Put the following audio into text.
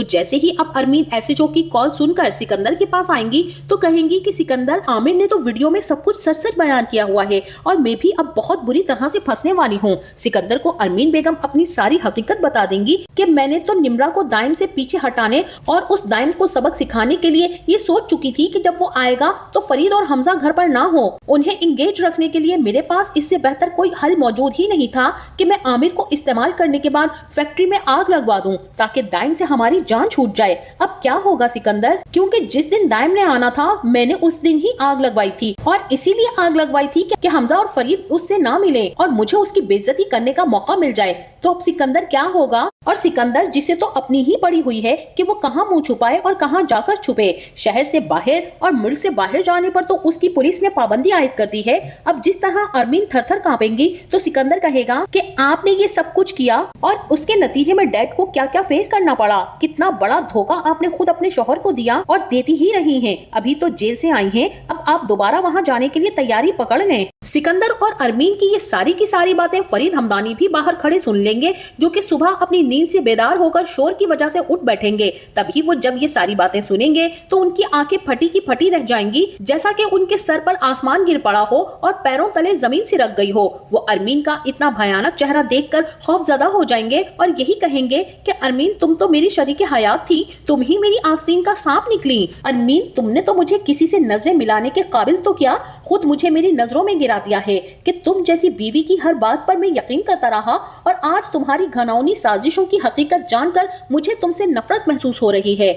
تو جیسے ہی اب ارمین ایس ایچ او کی کال سن کر سکندر کے پاس آئیں گی تو کہیں گی کہ سکندر، عامر نے تو ویڈیو میں سب کچھ سچ سچ بیان کیا ہوا ہے اور میں بھی اب بہت بری طرح سے پھنسنے والی ہوں۔ سکندر کو ارمین بیگم اپنی ساری حقیقت بتا دیں گی کہ میں نے تو نمرا کو دائم سے پیچھے ہٹانے اور اس دائم کو سبق سکھانے کے لیے یہ سوچ چکی تھی کہ جب وہ آئے گا تو فرید اور حمزہ گھر پر نہ ہو، انہیں انگیج رکھنے کے لیے میرے پاس اس سے بہتر کوئی حل موجود ہی نہیں تھا کہ میں عامر کو استعمال کرنے کے بعد فیکٹری میں آگ لگوا دوں تاکہ دائم سے ہماری جان چھوٹ جائے۔ اب کیا ہوگا سکندر؟ کیونکہ جس دن دائم نے آنا تھا میں نے اس دن ہی آگ لگوائی تھی، اور اسی لیے آگ لگوائی تھی کہ حمزہ اور فرید اس سے نہ ملے اور مجھے اس کی بے عزتی کرنے کا موقع مل جائے۔ تو اب سکندر کیا ہوگا؟ اور سکندر جسے تو اپنی ہی پڑی ہوئی ہے کہ وہ کہاں منہ چھپائے اور کہاں جا کر چھپے، شہر سے باہر اور ملک سے باہر جانے پر تو اس کی پولیس نے پابندی عائد کر دی ہے۔ اب جس طرح ارمین تھر تھر کانپیں گی تو سکندر کہے گا کہ آپ نے یہ سب کچھ کیا اور اس کے نتیجے میں ڈیڈ کو کیا کیا فیس کرنا پڑا، کتنا بڑا دھوکہ آپ نے خود اپنے شوہر کو دیا اور دیتی ہی رہی ہیں، ابھی تو جیل سے آئی ہیں، اب آپ دوبارہ وہاں جانے کے لیے تیاری پکڑ لیں۔ سکندر اور ارمین کی یہ ساری کی ساری باتیں فرید ہمدانی بھی باہر کھڑے سن لیں گے، جو کہ صبح اپنی نیند سے بیدار ہو کر شور کی وجہ سے اٹھ بیٹھیں گے۔ تبھی وہ جب یہ ساری باتیں سنیں گے تو ان کی آنکھیں پھٹی کی پھٹی رہ جائیں گی، جیسا کہ ان کے سر پر آسمان گر پڑا ہو اور پیروں تلے زمین سے رکھ گئی ہو۔ وہ ارمین کا اتنا بھیانک چہرہ دیکھ کر خوف زدہ ہو جائیں گے اور یہی کہیں گے کہ ارمین تم تو میری شریک حیات تھی، تم ہی میری آستین کا سانپ نکلی۔ ارمین تم نے تو مجھے کسی سے نظریں ملانے کے قابل تو کیا، خود مجھے میری نظروں میں گرا دیا ہے کہ تم جیسی بیوی کی ہر بات پر میں یقین کرتا رہا، اور آج تمہاری گھناؤنی سازشوں کی حقیقت جان کر مجھے تم سے نفرت محسوس ہو رہی ہے۔